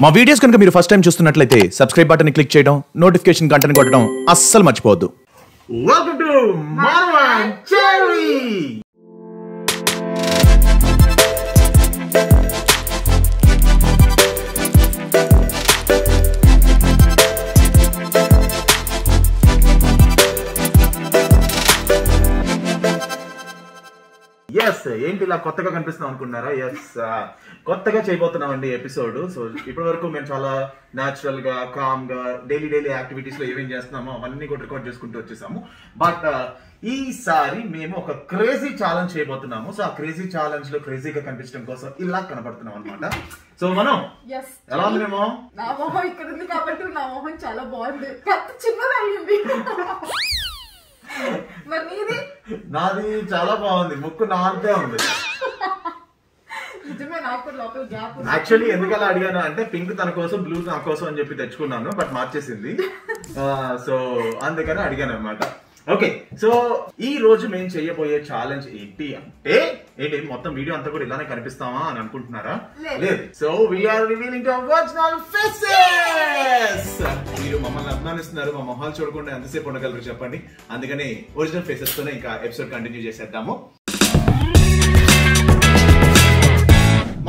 మా వీడియోస్ కనుక మీరు ఫస్ట్ టైం చూస్తున్నట్లయితే సబ్స్క్రైబ్ బటన్ ని క్లిక్ చేయడం, నోటిఫికేషన్ గంటని కొట్టడం అస్సలు మర్చిపోవద్దు. వెల్కమ్ టు మార్వా చెర్రీ. ఎస్, ఏంటి ఇలా కొత్తగా కనిపిస్తున్నాం అనుకున్నారా? ఎస్, కొత్తగా చేయబోతున్నామండి ఎపిసోడ్. సో ఇప్పటి వరకు మేము చాలా న్యాచురల్ గా, కామ్ గా డైలీ యాక్టివిటీస్ లో ఏమేం చేస్తున్నామో అవన్నీ కూడా రికార్డ్ చేసుకుంటూ వచ్చేసాము. బట్ ఈసారి మేము ఒక క్రేజీ ఛాలెంజ్ చేయబోతున్నాము. సో ఆ క్రేజీ ఛాలెంజ్ లో క్రేజీగా కనిపించడం కోసం ఇలా కనబడుతున్నాం అనమాట. సో మనం ఎలా ఉంది? మేము నా మొహం ఇక్కడ ఉంది కాబట్టి నా మొహం చాలా బాగుంది, చిన్నది అయ్యింది. మరి నీది? నాది చాలా బాగుంది, ముక్కు నా అంతే ఉంది. నిజమే, నాకు లోపల గ్యాప్ ఉంది. యాక్చువల్లీ ఎందుకలా అడిగాను అంటే పింక్ తన కోసం, బ్లూ నా కోసం అని చెప్పి తెచ్చుకున్నాను, బట్ మార్చేసింది. సో అందుకని అడిగాను అనమాట. ఓకే, సో ఈ రోజు మేము చేయబోయే ఛాలెంజ్ ఏంటి అంటే, ఏంటి మొత్తం వీడియో అంతా కూడా ఇలానే కనిపిస్తామా అని అనుకుంటున్నారా? లేదు. So we're revealing our original faces. మీరు మమ్మల్ని అభిమానిస్తున్నారు, మా మొహాలు చూడకుండా ఎంతసేపు ఉండగలరు చెప్పండి. అందుకని ఒరిజినల్ ఫేసెస్ తోనే ఇంకా ఎపిసోడ్ కంటిన్యూ చేసేద్దాము.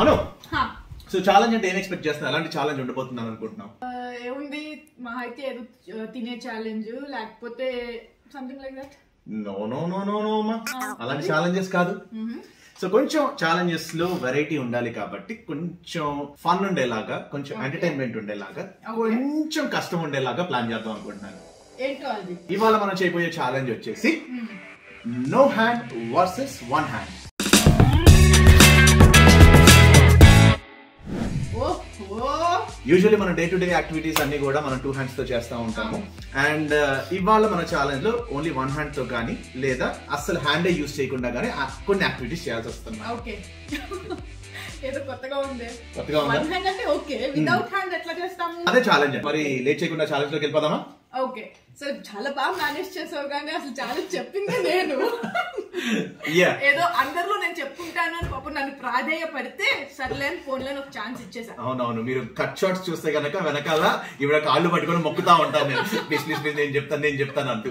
మనం సో ఛాలెంజ్ అంటే ఏం ఎక్స్పెక్ట్ చేస్తున్నా? అలాంటి ఛాలెంజ్ ఉండబోతున్నాను అనుకుంటున్నాం. ఏముంది, మా అయితే ఏదో తినే ఛాలెంజ్, లేకపోతే something like that. No no no no no అమ్మా, అలాంటి ఛాలెంజెస్ కాదు. సో కొంచెం ఛాలెంజెస్ లో వెరైటీ ఉండాలి కాబట్టి, కొంచెం ఫన్ ఉండేలాగా, కొంచెం ఎంటర్టైన్మెంట్ ఉండేలాగా, కొంచెం కష్టం ఉండేలాగా ప్లాన్ చేద్దాం అనుకుంటున్నాను. ఏంటో అది. ఇవాళ మనం చేయబోయే ఛాలెంజ్ వచ్చేసి no hand versus one hand. Usually మన డే టు డే యాక్టివిటీస్ అన్ని కూడా మనం 2 హ్యాండ్స్ తో చేస్తూ ఉంటాము. అండ్ ఇవాళ మన ఛాలెంజ్ లో ఓన్లీ 1 హ్యాండ్ తో కానీ, లేదా అస్సలు హ్యాండే యూజ్ చేయకుండా కానీ కొన్ని యాక్టివిటీస్ చేయాల్సి వస్తుంది. ఓకే, ఏదో కొత్తగా ఉంది. కొత్తగా ఉంది. వన్ హ్యాండ్ అంటే ఓకే, వితౌట్ హ్యాండ్ ఎట్లా చేస్తాము? అదే ఛాలెంజ్. మరి లేట్ చేయకుండా ఛాలెంజ్ లోకి వెళ్ళిపోదామా? ఓకే, సో చాలా బాగా మేనేజ్ చేసావు, కానీ అసలు ఛాలెంజ్ చెప్పింది నేను. ఏదో అందరిలో నేను చెప్పుకుంటాను అని పాపం నన్ను ప్రాధేయపడితే సర్లే అని ఫోన్ లో ఒక ఛాన్స్ ఇచ్చేసా. అవునవును, మీరు కట్ షాట్స్ చూస్తే గనక వెనకాల ఇవిడ కాళ్ళు పట్టుకొని మొక్కుతా ఉంటాను నేను, ప్లీజ్ ప్లీజ్ ప్లీజ్ నేను చెప్తాను అంటూ.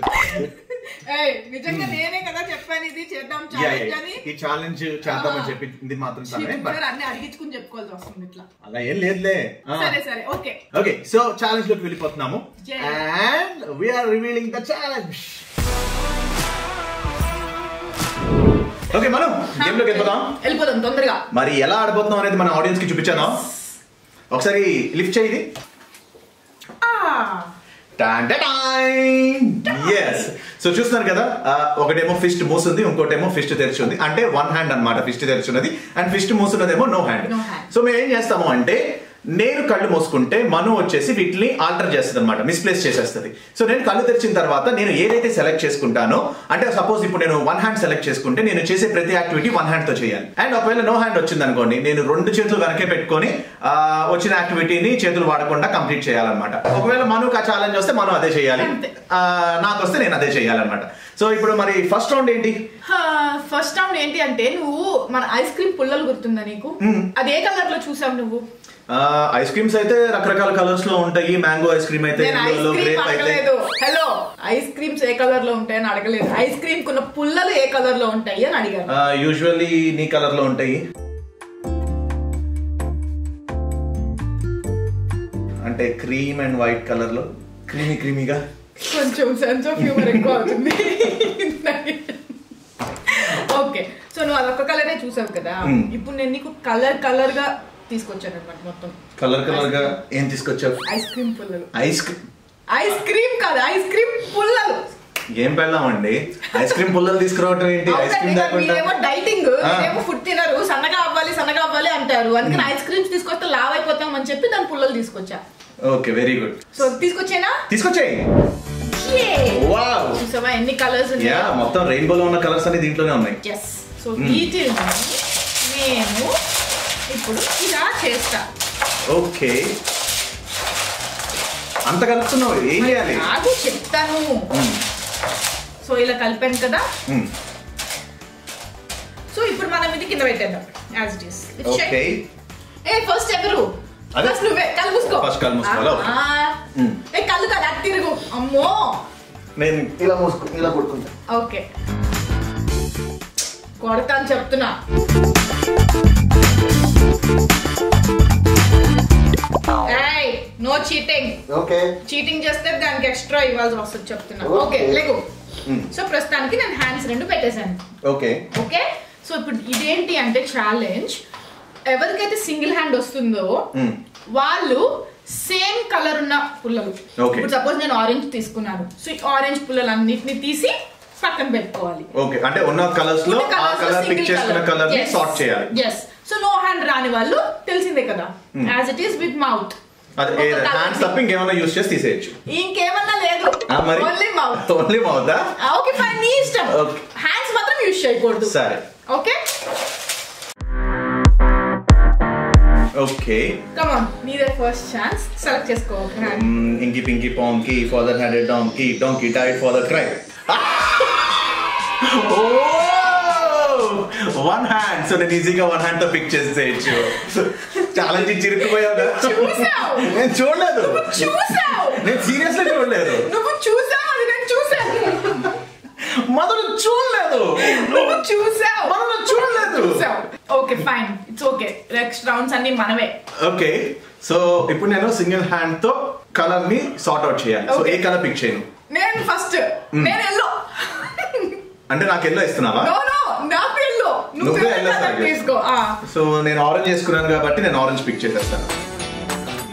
నిజంగా నేనే కదా చెప్పాను ఇది చేద్దాం ఛాలెంజ్ అని. ఈ ఛాలెంజ్ చేద్దామని చెప్పింది మాత్రం అన్ని అడిగించుకుని చెప్పుకోవాల్సి వస్తుంది ఇట్లా. అలా ఏం లేదులే. సరే ఓకే ఓకే, సో ఛాలెంజ్ లోకి వెళ్ళిపోతున్నాము. And we're revealing the challenge. Okay, మనం గేమ్ లోకి వెళ్ళిపోదాం తొందరగా. మరి ఎలా ఆడబోతున్నాం అనేది మన ఆడియన్స్ కి చూపించాను. ఒకసారి లిఫ్ట్ చేయి. సో చూస్తున్నారు కదా, ఒకటేమో ఫిస్ట్ మూసుంది, ఇంకోటేమో ఫిస్ట్ తెరిచింది. అంటే 1 హ్యాండ్ అన్నమాట ఫిస్ట్ తెరిచున్నది, అండ్ ఫిస్ట్ మూసున్నదేమో నో హ్యాండ్. సో మేము ఏం చేస్తాము అంటే, నేను కళ్ళు మూసుకుంటే మను వచ్చేసి వీటిని ఆల్టర్ చేస్తుంది అనమాట, మిస్ప్లేస్ చేసేస్తుంది. సో నేను కళ్ళు తెరిచిన తర్వాత నేను ఏదైతే సెలెక్ట్ చేసుకుంటానో, అంటే సపోజ్ ఇప్పుడు నేను 1 హ్యాండ్ సెలెక్ట్ చేసుకుంటే నేను చేసే ప్రతి యాక్టివిటీ 1 హ్యాండ్ తో చేయాలి. అండ్ ఒకవేళ నో హ్యాండ్ వచ్చింది అనుకోండి, నేను 2 చేతులు వెనకే పెట్టుకొని వచ్చిన యాక్టివిటీని చేతులు వాడకుండా కంప్లీట్ చేయాలన్నమాట. ఒకవేళ మనుకు ఆ ఛాలెంజ్ వస్తే మనం అదే చేయాలి, నాకు వస్తే నేను అదే చేయాలన్నమాట. సో ఇప్పుడు మరి ఫస్ట్ రౌండ్ ఏంటి? ఫస్ట్ రౌండ్ ఏంటి అంటే, నువ్వు మన ఐస్ క్రీమ్ పుల్లలు గుర్తుందా నీకు? అది ఏ కలర్ లో చూసావు నువ్వు? ఐస్ క్రీమ్స్ అయితే రకరకాల కలర్స్ లో ఉంటాయి. మ్యాంగో ఐస్ క్రీమ్ అయితే, హలో, ఐస్ క్రీమ్స్ ఏ కలర్ లో ఉంటాయని అడగలేదు. ఐస్ క్రీమ్ కున్న పుల్లలు ఏ కలర్ లో ఉంటాయి అని అడిగాను. యూజువల్లీ నీ కలర్ లో ఉంటాయి, అంటే క్రీమ్ అండ్ వైట్ కలర్ లో, క్రీమీగా. కొంచెం సెన్స్ ఆఫ్ హ్యూమర్ ఎక్కువ అవుతుంది. ఓకే, సో నువ్వు అదొక కలరే చూసావు కదా, ఇప్పుడు నేను నీకు కలర్ గా తీసుకొచ్చాను అనమాట. మొత్తం కలర్ గా ఏం తీసుకొచ్చావు? ఐస్ క్రీమ్ పుల్లలు. ఐస్ క్రీమ్ కాదు, ఐస్ క్రీమ్ పుల్లలు. ఏం పెళ్ళామండి, ఐస్ క్రీమ్ పుల్లలు తీసుకురావటం ఏంటి? ఐస్ క్రీమ్ ఏమో డైటింగ్, ఏమో ఫుడ్ తినరు, సన్నగా అవ్వాలి అంటారు. అందుకని ఐస్ క్రీమ్స్ తీసుకొస్తే లావ్ అయిపోతాం అని చెప్పి దాని పుల్లలు తీసుకొచ్చా. Okay, very good. సో తీసుకొచ్చాయి. వావ్, చూసావా ఎన్ని కలర్స్ ఉన్నాయి? మొత్తం రెయిన్బోలో ఉన్న కలర్స్ అన్ని దీంట్లోనే ఉన్నాయి. సో వీటిని నేను ఇప్పుడు ఇలా చేస్తా. ఓకే, అంత కలుపుతున్నావు, ఏం చేయాలి? నాకు చెప్తాను. సో ఇలా కలిపాను కదా, సో ఇప్పుడు మనం ఇది కింద పెట్టేద్దాం యాజ్ ఇట్ ఈస్. ఫస్ట్ ఎవరు? నువ్వే కలుపు. ఫస్ట్ కళ్ళు మూసుకోవాలా కళ్ళు కదా తిరుగు అమ్మో నేను ఇలా ఇలా కొట్టుకుంటా ఓకే కొడతాను చెప్తున్నా నో చీటింగ్ ఓకే చీటింగ్ చేస్తే దానికి ఎక్స్ట్రా ఇవ్వాల్సి వస్తుంది చెప్తున్నా ఓకే లేకు సో ప్రస్తుతానికి నేను హ్యాండ్స్ రెండు పెట్టేశాను ఓకే ఓకే సో ఇప్పుడు ఇదేంటి అంటే ఛాలెంజ్ ఎవరికైతే సింగిల్ హ్యాండ్ వస్తుందో వాళ్ళు సేమ్ కలర్ ఉన్న పుల్లలు ఇప్పుడు సపోజ్ నేను ఆరెంజ్ తీసుకున్నాను సో ఈ ఆరెంజ్ పుల్లలు అన్నిటిని తీసి పక్కన పెట్టుకోవాలి ఓకే అంటే ఉన్న కలర్స్ లో ఆ కలర్ పిక్ చేసుకున్న కలర్ ని సార్ట్ చేయాలి yes సో నో హ్యాండ్ రాని వాళ్ళు తెలిసిందే కదా as it is with mouth అదే హ్యాండ్స్ తప్ప ఇంకేమైనా యూస్ చేసి తీసేయచ్చు ఇంకేమన్నా లేదు ఓన్లీ మౌత్ ఓకే ఫైన్ నీ ఇష్టం హ్యాండ్స్ మాత్రం యూస్ చేయకూడదు సరే ఓకే ఓకే కమ్ ఆన్ నీదే ఫస్ట్ ఛాన్స్ సెలెక్ట్ చేసుకో inky pinky ponky father handed donkey donkey died father cry one hand so నేను ఈజీగా వన్ హ్యాండ్ తో పిక్ చేసేయచ్చు ఛాలెంజ్ చిరుక్కుపోయావుగా నేను చూడలేదు నేను సీరియస్లీ చూడలేదు నువ్వు చూసావు అది నేను చూసాను మొదలు చూడలేదు నువ్వు చూసావు మొదలు చూడలేదు okay fine it's okay next rounds అన్ని మనమే ఓకే సో ఇప్పుడు నేను సింగిల్ హ్యాండ్ తో కలర్ ని సార్ట్ అవుట్ చేయాలి సో ఏ కలర్ పిక్ చేయను నేను ఫస్ట్ నేను ఎల్లో అంటే నాకు ఎల్లో ఇస్తున్నావా నో నో నాకు ఎల్లో నువ్వు ఎల్లో తీసుకో సో నేను ఆరెంజ్ చేసుకున్నాను కాబట్టి నేను ఆరెంజ్ పిక్ చేసేస్తాను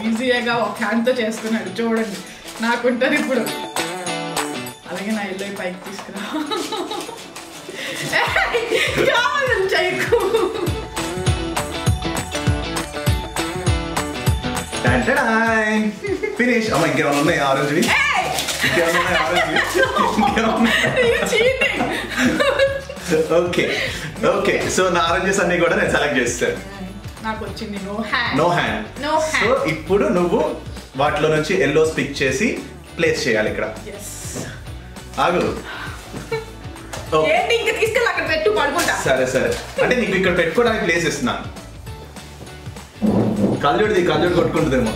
ఈజీగా ఒక హ్యాండ్ తో చేస్తున్నాడు చూడండి నాకుంటది ఇప్పుడు అలాగే నా ఎల్లో పైకి తీసుకురా చేయకు ఫినిష్ అమ్మ ఇంకేమైనా ఉన్నాయి ఆరెంజ్ ఓకే ఓకే సో నా ఆరెంజెస్ అన్ని కూడా నేను సెలెక్ట్ చేస్తాను నాకు వచ్చింది నో హ్యాండ్ సో ఇప్పుడు నువ్వు వాటిలో నుంచి ఎల్లోస్ పిక్ చేసి ప్లేస్ చేయాలి ఇక్కడ ఆగు సరే సరే అంటే నీకు ఇక్కడ పెట్టుకోవడానికి ప్లేస్ ఇస్తున్నాను కళ్ళుడిది కళ్ళుడి కొట్టుకుంటుందేమో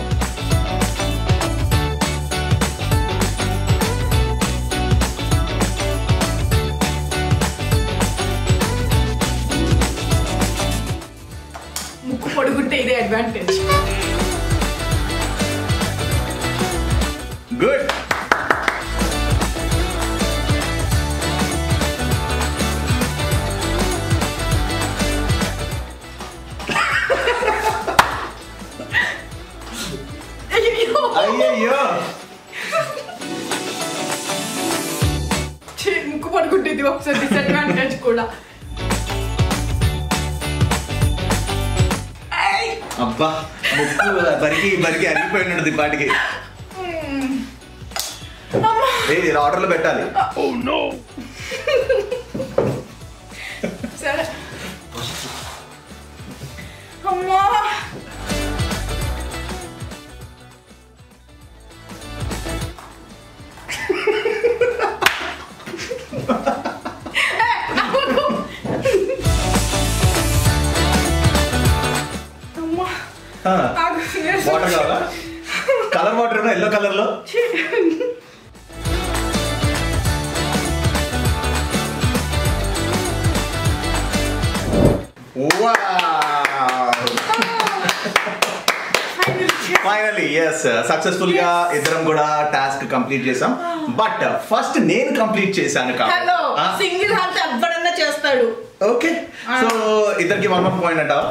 ముక్కు పొడుగుంటే ఇదే అడ్వాంటేజ్ గుడ్ అయ్యయ్యో ముక్కు పడుకుంటుంది ఒకసారి డిసడ్వాంటేజ్ కూడా అబ్బా ముక్కు బరికి బరికి అరిగిపోయినది పాటికి ఏది ఆర్డర్లో పెట్టాలి సరే అమ్మా వాటర్ కావాలా కలర్ వాటర్ ఎల్లో కలర్ లో ఫైనలీ ఎస్ సక్సెస్ఫుల్ గా ఇద్దరం కూడా టాస్క్ కంప్లీట్ చేసాం బట్ ఫస్ట్ నేను కంప్లీట్ చేశాను హలో సింగిల్ హ్యాండ్ ఎవడన్నా చేస్తాడు ఓకే సో ఇద్దరికి 1 పాయింట్ అంటావా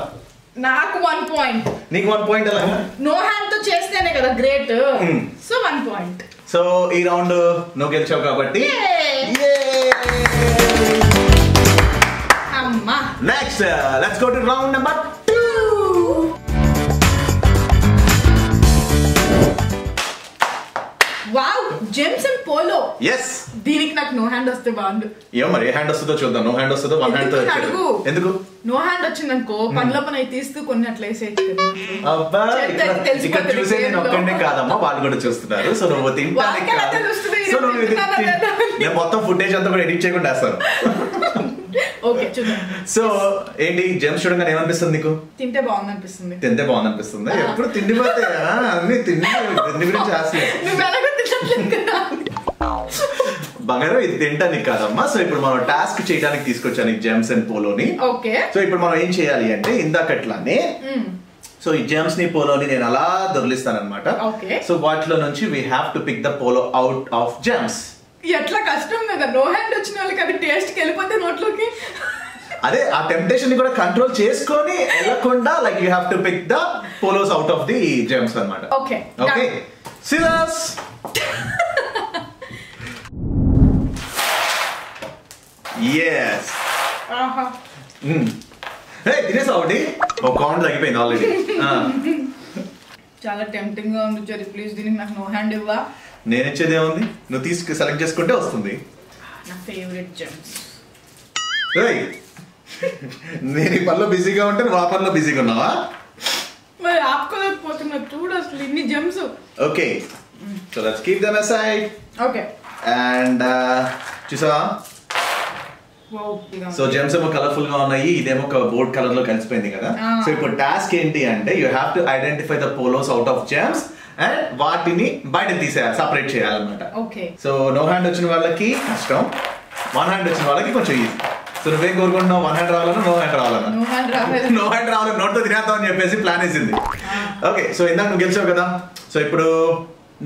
నాకు 1 పాయింట్ నీకు 1 పాయింట్ అలా నో హ్యాండ్ తో చేస్తేనే కదా గ్రేట్ సో 1 పాయింట్ సో ఈ రౌండ్ నువ్వు గెలిచావు కాబట్టి అమ్మా next let's go to round number 2 wow gems and polo yes దీనికి నాకు నో హ్యాండ్ వస్తే బాగుండు ఏమో మరి ఏ హ్యాండ్ వస్తుందో చూద్దాం నో హ్యాండ్ వస్తుందో 1 హ్యాండ్ తో ఎందుకు నో హ్యాండ్ వచ్చిందనుకో పనిలో పని అయి తీస్తూ కొన్ని అట్లా వేసేయచ్చు అబ్బా ఇక్కడ చూసే నేను ఒక్కడే కాదమ్మా వాళ్ళు కూడా చూస్తున్నారు సో నువ్వు తింటానికి సో నువ్వు నేను మొత్తం ఫుటేజ్ అంతా కూడా ఎడిట్ చేయకుండా వేస్తాను ఓకే చూద్దాం. సో ఏంటి జెమ్స్ చూడగానే ఏమనిపిస్తుంది నీకు? తింటే బాగుంది అనిపిస్తుంది. తింటే బాగుంది అనిపిస్తుంది. ఎప్పుడు తిండిపోతే అన్ని తిండి గురించి బంగారం ఇది తింటానికి కాదమ్మా. సో ఇప్పుడు మనం టాస్క్ చేయడానికి తీసుకొచ్చాను ఈ జెమ్స్ అండ్ పోలోని. ఓకే. సో ఇప్పుడు మనం ఏం చేయాలి అంటే ఇందాకట్లానే సో ఈ జెమ్స్ ని పోలోని నేను అలా దొరిలిస్తాను అనమాట. సో వాటిలో నుంచి we have to pick the polo out of gems. ఎట్లా కష్టం కదా, నో హ్యాండ్ వచ్చిన వాళ్ళకి అది టేస్ట్ వెళ్ళిపోతే నోట్లోకి. అదే ఆ టెంప్టేషన్ ని కూడా కంట్రోల్ చేసుకొని వెళ్ళకుండా like you have to pick the polos out of the gems అన్నమాట. Okay okay scissors. yes హే తినేసా ఒకటి ఒక కౌంట్ తగ్గిపోయింది ఆల్రెడీ. చాలా టెంప్టింగ్ గా ఉంది జరి, ప్లీజ్ దీనికి నాకు నో హ్యాండ్ ఇవ్వా. నేను ఇచ్చేది ఏముంది, నువ్వు తీసుకు సెలెక్ట్ చేసుకుంటే వస్తుంది. నా ఫేవరెట్ జెమ్స్. నేను ఈ పనిలో బిజీగా ఉంటే నువ్వు ఆ పనిలో బిజీగా ఉన్నావా? మరి ఆపుకోలేకపోతున్నా చూడు అసలు ఇన్ని gems. Okay so let's keep them aside. Okay and చూసావా సో జెమ్స్ ఏమో కలర్ఫుల్ గా ఉన్నాయి, ఇదేమో బోర్డ్ కలర్ లో కలిసిపోయింది కదా. సో ఇప్పుడు టాస్క్ ఏంటి అంటే you have to identify the polos out of gems and వాటిని బయట తీసేయాలి, సపరేట్ చేయాలన్నమాట. సో నో హ్యాండ్ వచ్చిన వాళ్ళకి కష్టం, వన్ హ్యాండ్ వచ్చిన వాళ్ళకి కొంచెం ఈజీ. సో నువ్వేం కోరుకుంటున్నావు, వన్ హ్యాండ్ రావాలన్నా నో హ్యాండ్ రావాలన్నా? నో హ్యాండ్ రావాలి, నోట్తో తినేద్దాం అని చెప్పేసి ప్లాన్ వేసింది. ఓకే సో ఇందాక నువ్వు గెలిచావు కదా. సో ఇప్పుడు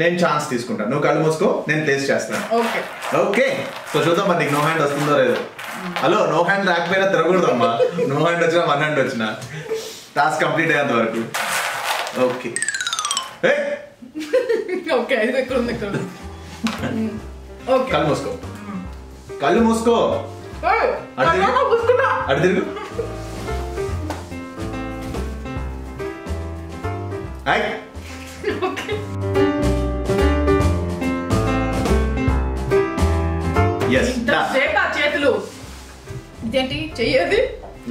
నేను ఛాన్స్ తీసుకుంటాను, నువ్వు కళ్ళు మూసుకో, నేను ప్లేస్ చేస్తాను. ఓకే సో చూద్దాం మరి నీకు నో హ్యాండ్ వస్తుందో లేదో. హలో నో హ్యాండ్ రాకపోయినా తిరగకూడదు అమ్మా, నో హ్యాండ్ వచ్చినా వన్ హ్యాండ్ వచ్చినా టాస్క్ కంప్లీట్ అయ్యేంత వరకు. ఓకే కళ్ళు మూసుకో, కళ్ళు మూసుకో, అటు తిరుగు. చేతులు ఇదేంటి చెయ్యేది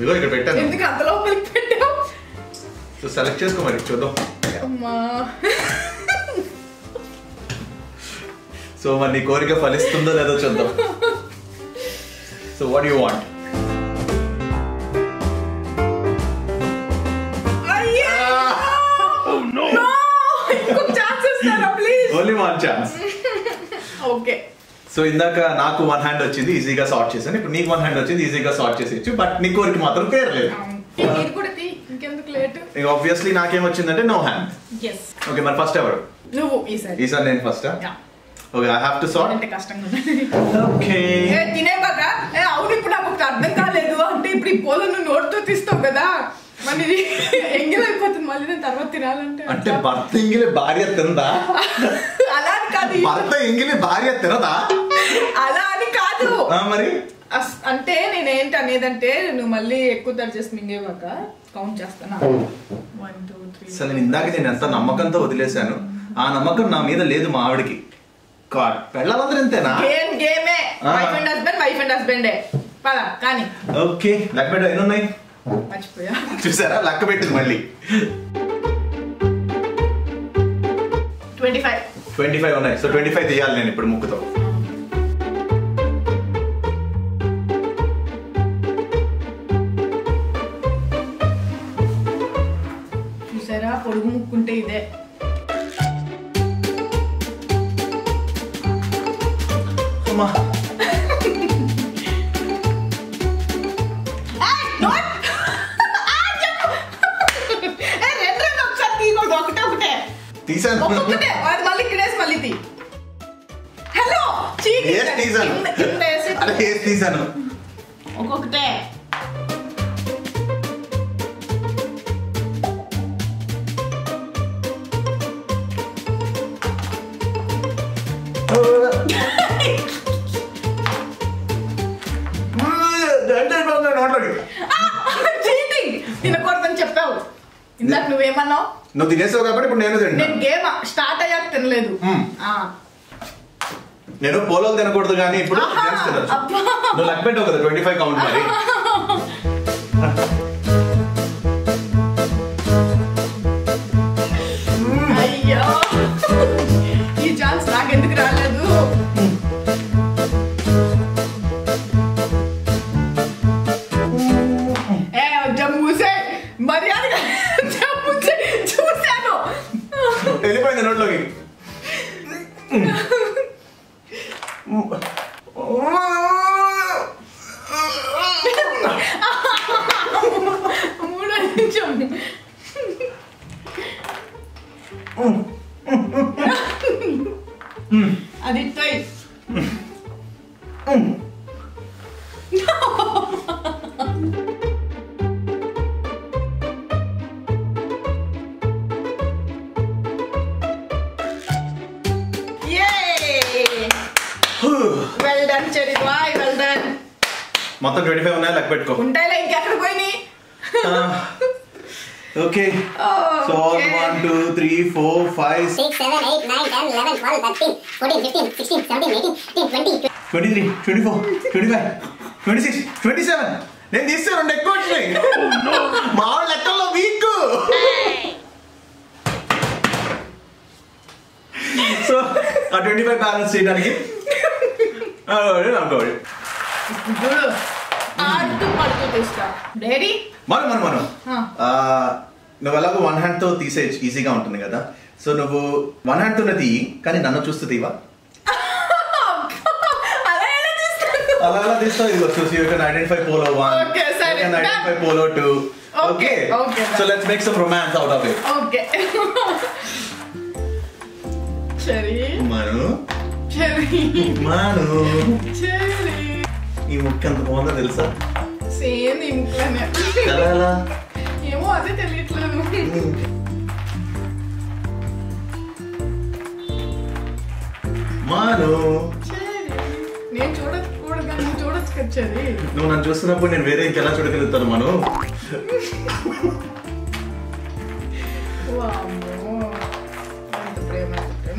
ఇక్కడ పెట్టాను, ఎందుకు అంత లోపలికి పెట్టావు? సో సెలెక్ట్ చేసుకో మరి చూద్దాం. సో మరి నీ కోరిక ఫలిస్తుందో లేదో చూద్దాం. So what you want? Only one chance. Okay so ఇందాక నాకు వన్ హ్యాండ్ వచ్చింది, ఈజీగా సార్ట్ చేశాను. ఇప్పుడు నీకు వన్ హ్యాండ్ వచ్చింది, ఈజీగా సార్ట్ చేసేయచ్చు. బట్ నీ కోరిక మాత్రం పేర్లేదు. ఆబ్వియస్లీ నాకేమొచ్చిందంటే నో హ్యాండ్. ఓకే మరి ఫస్ట్ ఎవరు? నువ్వు. ఈసారి నేను first. Okay I have to sort. అంటే కష్టంగా ఓకే తినేవాగా అవును ఇప్పుడు నాకు ఒకటి అర్థం కాలేదు అంటే ఇప్పుడు ఈ పోలో నువ్వు నోట్తో తీస్తావు కదా, మరి ఎంగిల్ అయిపోతుంది మళ్ళీ నేను తర్వాత తినాలంటే. అంటే భర్త ఎంగిలి భార్య తినదా? అలా అని కాదు, భర్త ఎంగిలి భార్య తినదా? అలా అని కాదు మరి అంటే నేనేంటి అనేదంటే నువ్వు మళ్ళీ ఎక్కువ తడిచేసి మింగేవాక కౌంట్ చేస్తాను. 1 2 3. అసలు నేను ఇందాక నేను ఎంత నమ్మకంతో వదిలేశాను, ఆ నమ్మకం నా మీద లేదు మా ఆవిడికి. పెళ్ళాలందరూ ఇంతేనా? గేమే వైఫ్ అండ్ హస్బెండ్ పద కానీ. ఓకే లెక్క పెట్ట ఎన్ని ఉన్నాయి మర్చిపోయా, చూసారా లెక్క పెట్టింది మళ్ళీ. 25 ఉన్నాయి. సో 25 తీయాలి నేను ఇప్పుడు ముక్కుతో. చూసారా పొడుగు ముక్కుంటే ఇదే. అమ్మా తీసాను మళ్ళీ ఇక్కడేసి మళ్ళీ తీ. హలో తీసాను ఒక్కొక్కటే. తినకూడదని చెప్పావు ఇందాక, నువ్వేమన్నావు? నువ్వు తినేసావు కాబట్టి ఇప్పుడు నేను గేమ్ స్టార్ట్ అయ్యాక తినలేదు. నేను పోలోలు తినకూడదు కానీ ఇప్పుడు నువ్వు లెక్క పెట్టావు కదా 25 కౌంట్ మరి. అయ్యో ఈ ఛాన్స్ నాకెందుకు రాలేదు? వెళ్ళిపోయింది నోట్లోకి. మూడో నిమిషం. అది ట్రై. వెల్ డన్ చెరి బాయ్, వెల్ డన్. మొత్తం 25 ఉన్నాయా? లెక్క పెట్టుకో. ఉంటాయిలే, ఇంకెక్కడ పోయినాయి? Okay, so 1 2 3 4 5 6 7 8 9 10 11 12 13 14 15 16 17 18 19 20 23 24 25 26 27. నేను తీస్తే 2 ఎక్కువ వచ్చినాయి. మా వాళ్ళ లెక్కల్లో వీక్. సో ఆ 25 బ్యాలెన్స్ చేయడానికి అనుకోండి. ఆడుతూ పడుతూ తీస్తా. రెడీ? మనం నువ్వు అలాగో 1 హ్యాండ్ తో తీసేయచ్చు, ఈజీగా ఉంటుంది కదా. సో నువ్వు 1 హ్యాండ్ తోనే తీయి, కానీ నన్ను చూస్తూ తీవా? అలా అలా తీస్తావు. ఇదిగో చూసి you can identify polo 1, Okay, సరే. You can identify polo 2. Okay, so let's make some romance out of it. Okay. చెరి మను చెరి మను చెరి. ఈ ముక్క ఎంత బాగుందో తెలుసా? సేమ్ ఈ ముక్కనే. ఎలా ఎలా? ఏమో అదే తెలియట్లేదు. మను నేను చూడకూడదు, నువ్వు చూడొచ్చు కదా చెరి. నువ్వు నన్ను చూస్తున్నప్పుడు నేను వేరే ఇంకెలా చూడగలుగుతాను మను?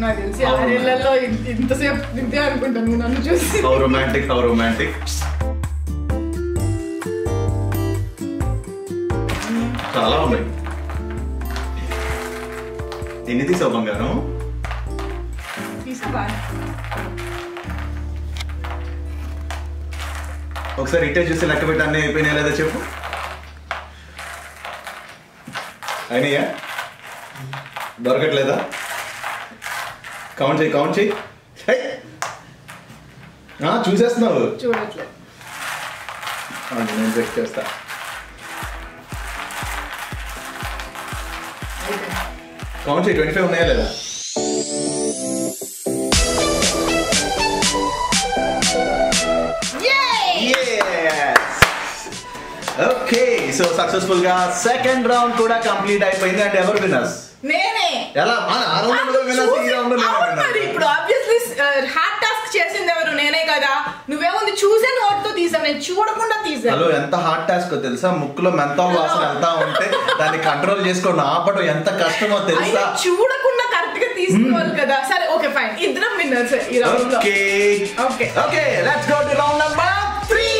నాకు తెలిసి 6 ఏళ్లలో ఇంతసేపు ఇంతే అనుకుంటాను నువ్వు నన్ను చూసి. How romantic, how romantic. చాలా ఉన్నాయి. ఎన్ని తీసావు బంగారం? తీసావా? ఒకసారి ఇటే చూసి లెక్క పెట్టి అన్నీ అయిపోయినాయా లేదా చెప్పు. అయినాయా? దొరకట్లేదా? కౌంట్ చేయి, కౌంట్ చేయి. చూసేస్తున్నావు. చూడట్లేదు. నేను చెక్ చేస్తా. కౌంట్ చేయి, 25 ఉన్నాయా లేదా? ఓకే, సో సక్సెస్ఫుల్ గా సెకండ్ రౌండ్ కూడా కంప్లీట్ అయిపోయింది. అండ్ ఎవరు విన్నర్స్? నేనే. ఎలా? ఇప్పుడు ఆబ్వియస్లీ హార్డ్ టాస్క్ చేసింది ఎవరు? నేనే కదా. నువ్వేముంది చూసే నోట్తో తీసావు, నేను చూడకుండా తీసాను. హలో, ఎంత హార్డ్ టాస్క్ తెలుసా? ముక్కులో మెంతాల్ వాసన ఎంత ఉంటే దాన్ని కంట్రోల్ చేసుకొని ఆపడం ఎంత కష్టమో తెలుసా? చూడకుండా కరెక్ట్ గా తీసుకోవాలి కదా. సరే, ఓకే ఫైన్, ఇద్దరం విన్నర్స్ ఈ రౌండ్ లో. Okay okay okay, let's go to round number 3.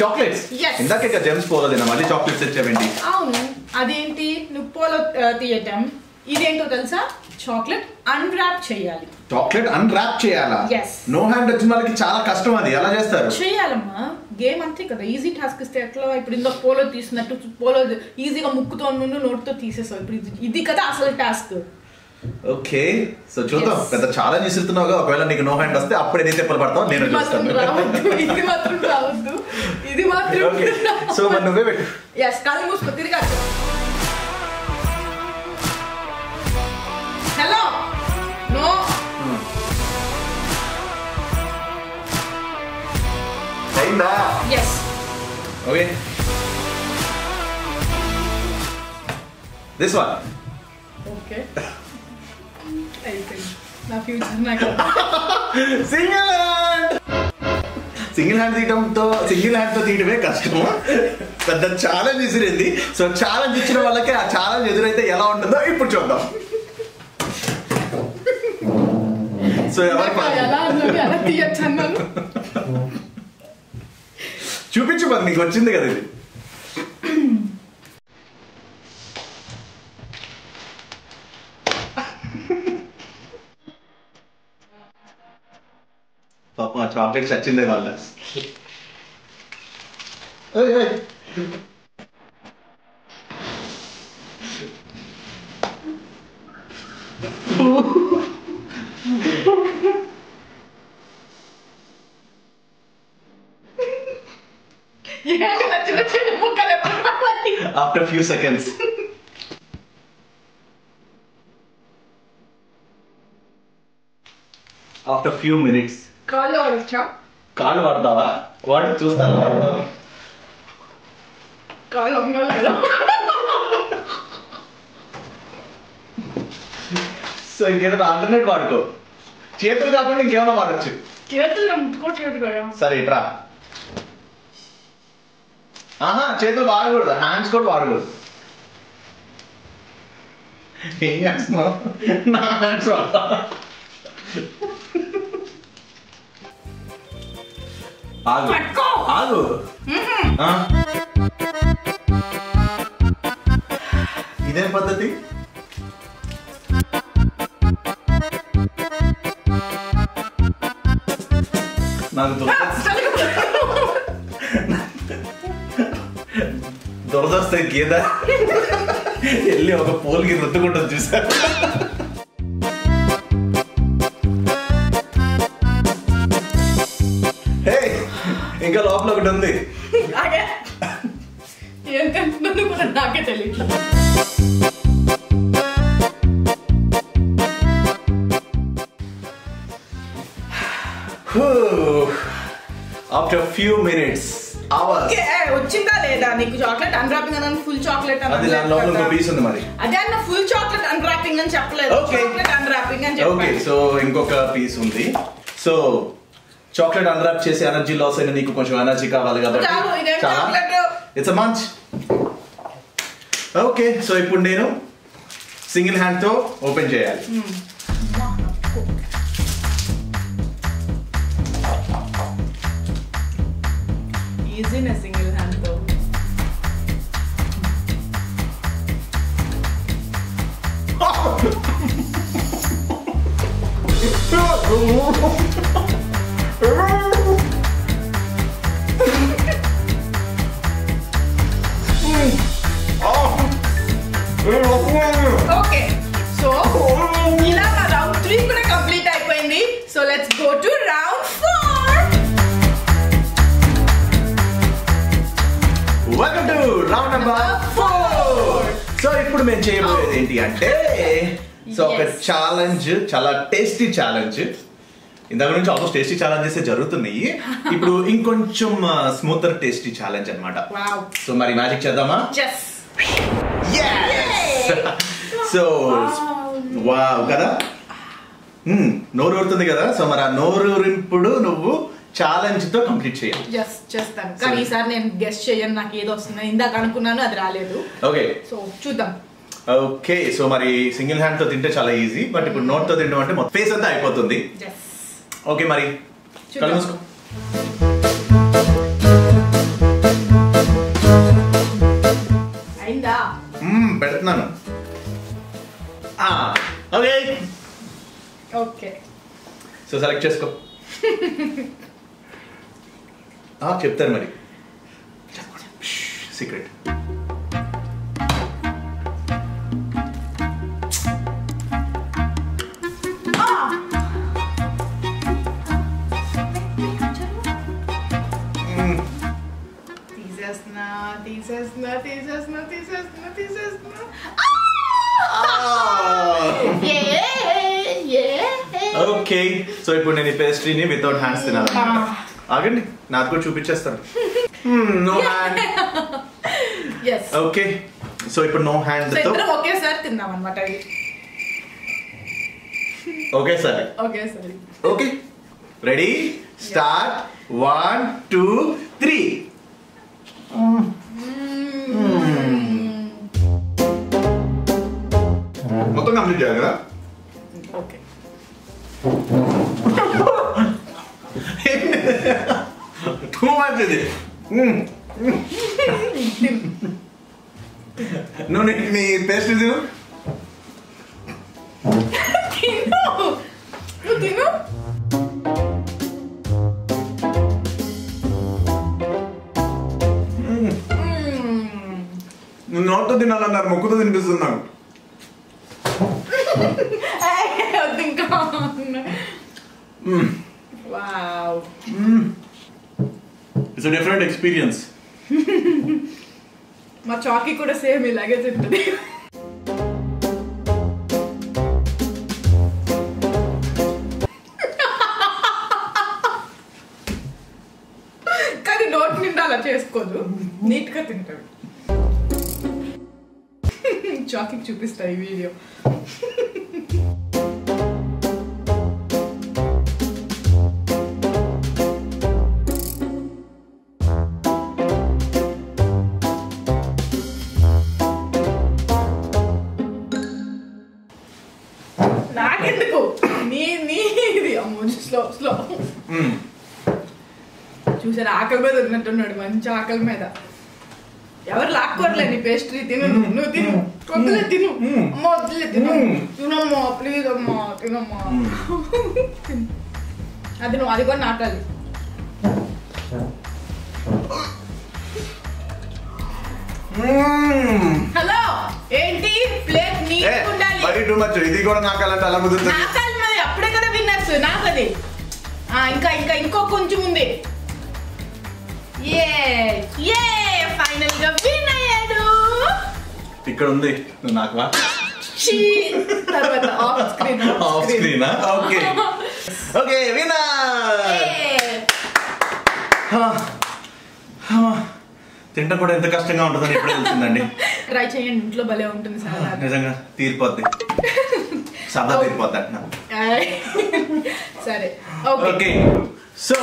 Chocolates. ఇందాకే జెమ్స్ పోలో తిన్నా, మళ్ళీ చాక్లెట్స్ తెచ్చావేంటి? అవును, అదేంటి నువ్వు పోలో తీయటం. ఇదేంటో తెలుసా? చాక్లెట్ అన్రాప్ చేయాలి. చాక్లెట్ అన్రాప్ చేయాలా? Yes. నో హ్యాండ్ వచ్చిన వాళ్ళకి చాలా కష్టం. అది ఎలా చేస్తారు? చేయాలమ్మా, గేమ్ అంతే కదా. ఈజీ టాస్క్ ఇస్తే ఎట్లా? ఇప్పుడు ఇందులో పోలో తీసినట్టు పోలో ఈజీగా ముక్కుతో నుండి నోట్తో తీసేసావు. ఇప్పుడు ఇది కదా అసలు టాస్క్. ఓకే, సో చూద్దాం. పెద్ద ఛాలెంజ్ ఇస్తున్నావుగా. ఒకవేళ నీకు నో హ్యాండ్ వస్తే అప్పుడే నీ తెప్పలు పడతావు. నేను చూస్తాను. ఇది మాత్రం రావద్దు, ఇది మాత్రం. ఓకే, సో మరి నువ్వే పెట్టు. ఎస్, కళ్ళు మూసుకో, తిరిగా. Hello, no. అయిందా? Yes. Okay, this one. Okay, అయిపోయింది. నా ఫ్యూచర్ నాకు. సింగిల్ హ్యాండ్ తో తీయడమే కష్టం. పెద్ద ఛాలెంజ్ విసిరింది. సో ఛాలెంజ్ ఇచ్చిన వాళ్ళకి ఆ ఛాలెంజ్ ఎదురైతే ఎలా ఉంటుందో ఇప్పుడు చూద్దాం. సో ఎలా తీయచ్చు అన్నాను. చూపించు మరి, నీకు వచ్చింది కదా ఇది. పాపం ఆ చాక్లెట్స్ వచ్చిందే వాళ్ళ. After few seconds. After few minutes. కాళ్ళు వాడచ్చా? కాళ్ళు వాడతావా? వాడి చూస్తాను. కాళ్ళు వంగాలి కదా. సో ఇంకేదో ఆల్టర్నేట్ వాడుకో. చేతులు కాకుండా ఇంకేమైనా వాడచ్చు. చేతులు ముట్టుకోవట్లేదు కదా. సరే ఇట్రా. ఆహా చేతులు వాడకూడదు, హ్యాండ్స్ కూడా వాడకూడదు. ఏం చేస్తున్నావు? నా హ్యాండ్స్ వాడతా. ఆగు ఆగు. ఇదేం పద్ధతి? నాకు దొరదొస్తాయి గీత వెళ్ళి ఒక పోల్కి రుద్దుకుంటుంది చూసారు. ఇంకా లోపల ఒకటి ఉంది. ఏం కంటున్నాను కూడా నాకే తెలియదు. After few minutes, hours. వచ్చిందా లేదా నీకు చాక్లెట్ అన్రాపింగ్ అని? ఫుల్ చాక్లెట్ అది దాని లోపల ఇంకో పీస్ ఉంది మరి. అదే అన్న ఫుల్ చాక్లెట్ అన్రాపింగ్ అని చెప్పలేదు. చాక్లెట్ అన్రాపింగ్ అని చెప్పాను. ఓకే సో ఇంకొక పీస్ ఉంది. సో చాక్లెట్ అన్రాప్ చేసి ఎనర్జీ లాస్ అయిన నీకు కొంచెం ఎనర్జీ కావాలి కాబట్టి it's a munch. Okay so ఇప్పుడు నేను సింగిల్ హ్యాండ్ తో ఓపెన్ చేయాలి. ఈజీనే సింగిల్ హ్యాండ్ తో. ఓకే సో ఇలా రౌండ్ 3 కూడా కంప్లీట్ అయిపోయింది. So let's go to round 4. Welcome to round number 4. So ఇప్పుడు మేము చేయబోయేది ఏంటి అంటే సో ఒక ఛాలెంజ్, చాలా టేస్టీ ఛాలెంజ్. ఇందాక నుంచి ఆల్మోస్ట్ టేస్టీ ఛాలెంజెస్ జరుగుతున్నాయి. ఇప్పుడు ఇంకొంచెం స్మూతర్ టేస్టీ ఛాలెంజ్ అన్నమాట. సో మరి మ్యాజిక్ చేద్దామా? సో వావ్ కదా, నోరు ఊరుతుంది కదా. సో మరి ఆ నోరు ఊరింపుడు నువ్వు ఛాలెంజ్ తో కంప్లీట్ చేయాలి. చేస్తాను కానీ ఈసారి నేను గెస్ చేయను. నాకు ఏదో వస్తుంది, ఇందాక అనుకున్నాను అది రాలేదు. ఓకే సో చూద్దాం. ఓకే సో మరి సింగిల్ హ్యాండ్ తో తింటే చాలా ఈజీ, బట్ ఇప్పుడు నోట్ తో తింటాం అంటే మొత్తం ఫేస్ అంతా అయిపోతుంది. ఓకే మరి కళ్ళు మూసుకో. అయిందా? పెడుతున్నాను. ఓకే ఓకే సో సెలెక్ట్ చేసుకో. చెప్తాను మరి సీక్రెట్. తీసేస్తున్నా. ఓకే సో ఇప్పుడు నేను ఈ పేస్ట్రీని వితౌట్ హ్యాండ్స్ తినాలన్నమాట. ఆగండి నాకు కూడా చూపించేస్తాను. No hand. ఓకే సో ఇప్పుడు నో హ్యాండ్ తో ఒకేసారి తిందాం అన్నమాట. ఓకే సరే. Okay ready start. 1 2 3. మొత్తం కంప్లీట్ చేయాలి కదా. ఓకే టూ మచ్ ఇది. నువ్వు నీ పేస్ట్ తిను. తిను. నోట్తో తినాలన్నారు, మొక్కుతో తినిపిస్తున్నాను. ఇంకా వావ్ ఇట్స్ డిఫరెంట్ ఎక్స్పీరియన్స్. మా చాకీ కూడా సేమ్ ఇలాగే తింటుంది. కానీ నోట్ నిండా అలా చేసుకోదు, నీట్ గా తింటాడు. చాకీకి చూపిస్తా ఈ వీడియో. నాకెందుకు ఇది అమ్మో స్లో స్లో. చూసారు ఆకలి మీద ఉన్నట్టున్నాడు, మంచి ఆకలి మీద. ఎవరు లాక్కోర్లే నీ పేస్ట్రీ, తిను నువ్వు తిను, వద్దులే తిను అమ్మ, వద్దులే తిను, తినమ్మా ప్లీజ్ అమ్మా తినమ్మా. అది నువ్వు అది కూడా నాటాలి. హలో ఏంటి ప్లేట్ నీట్ ఉండాలి. మరి టూ మచ్ ఇది కూడా నాకాలంటే అలా కుదురుతుంది. నాకాలి మరి అప్పుడే కదా విన్నర్స్ నాకది. ఇంకా ఇంకా ఇంకో కొంచెం ఉంది. ఫైనల్ గా విన్ అయ్యాడు. ఇక్కడ ఉంది నాకు తర్వాత off screen. Okay okay winner. తింటం కూడా ఎంత కష్టంగా ఉంటుందని ఇప్పుడే తెలుస్తుందండి. ట్రై చేయండి, ఇంట్లో భలే ఉంటుంది సరదా. నిజంగా తీరిపోద్ది, సరదా తీరిపోద్ది అంటున్నా. సరే ఓకే. సో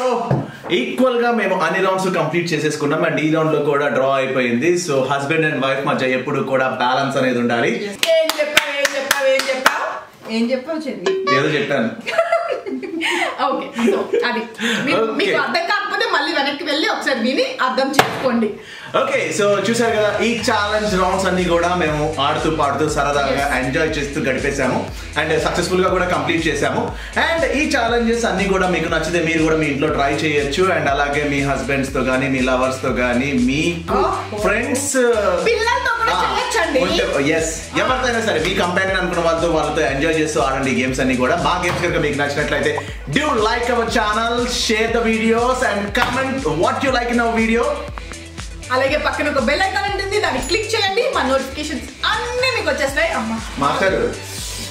ఈక్వల్ గా మేము అన్ని రౌండ్స్ కంప్లీట్ చేసేసుకున్నాం అండ్ ఈ రౌండ్ లో కూడా డ్రా అయిపోయింది. సో హస్బెండ్ అండ్ వైఫ్ మధ్య ఎప్పుడు కూడా బ్యాలెన్స్ అనేది ఉండాలి. ఏం చెప్పావు చెల్లి? ఏదో చెప్పాను. ఓకే సో అది మీకు అర్థం కాకపోతే మళ్ళీ వెనక్కి వెళ్ళి ఒకసారి విని అర్థం చేసుకోండి. ఓకే సో చూసారు కదా, ఈ ఛాలెంజ్ రౌండ్స్ అన్ని కూడా మేము ఆడుతూ పాడుతూ సరదాగా ఎంజాయ్ చేస్తూ గడిపేశాము అండ్ సక్సెస్ఫుల్ గా కూడా కంప్లీట్ చేశాము. అండ్ ఈ ఛాలెంజెస్ అన్ని కూడా మీకు నచ్చితే మీరు కూడా మీ ఇంట్లో ట్రై చేయొచ్చు. అండ్ అలాగే మీ హస్బెండ్స్ తో గానీ, మీ లవర్స్ తో గానీ, మీకు ఫ్రెండ్స్, పిల్లలతో కూడా చేయొచ్చండి. ఎవరితోనైనా సరే మీ కంపెనీ అనుకున్న వాళ్ళతో ఎంజాయ్ చేస్తూ ఆడండి గేమ్స్ అన్ని కూడా. మా గేమ్స్ కనుక మీకు నచ్చినట్లయితే do like our channel, share the videos and comment what you like in our video. అలాగే పక్కన ఒక బెల్ ఐకాన్ ఉంటుంది, దాన్ని క్లిక్ చేయండి. మా నోటిఫికేషన్స్ అన్ని మీకు వచ్చేస్తాయి. అమ్మా మాస్టర్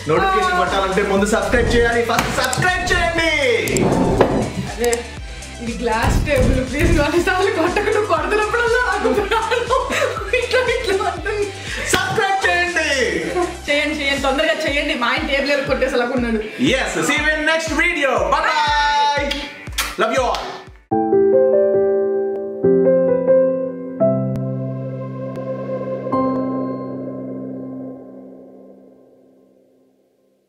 నోటిఫికేషన్ పట్టాలంటే ముందు సబ్స్క్రైబ్ చేయాలి. ఫస్ట్ సబ్స్క్రైబ్ చేయండి. అదే ఇది గ్లాస్ టేబుల్ ప్లీజ్ కొన్నిసార్లు కొట్టకుండా కొడుతున్నప్పుడల్లా ఇట్లా ఉంటుంది. సబ్స్క్రైబ్ చేయండి చేయండి తొందరగా చేయండి. మా ఆయన టేబుల్ కొట్టేసి అలాగున్నాడు. Yes, see you in next video. Bye bye. Love you all.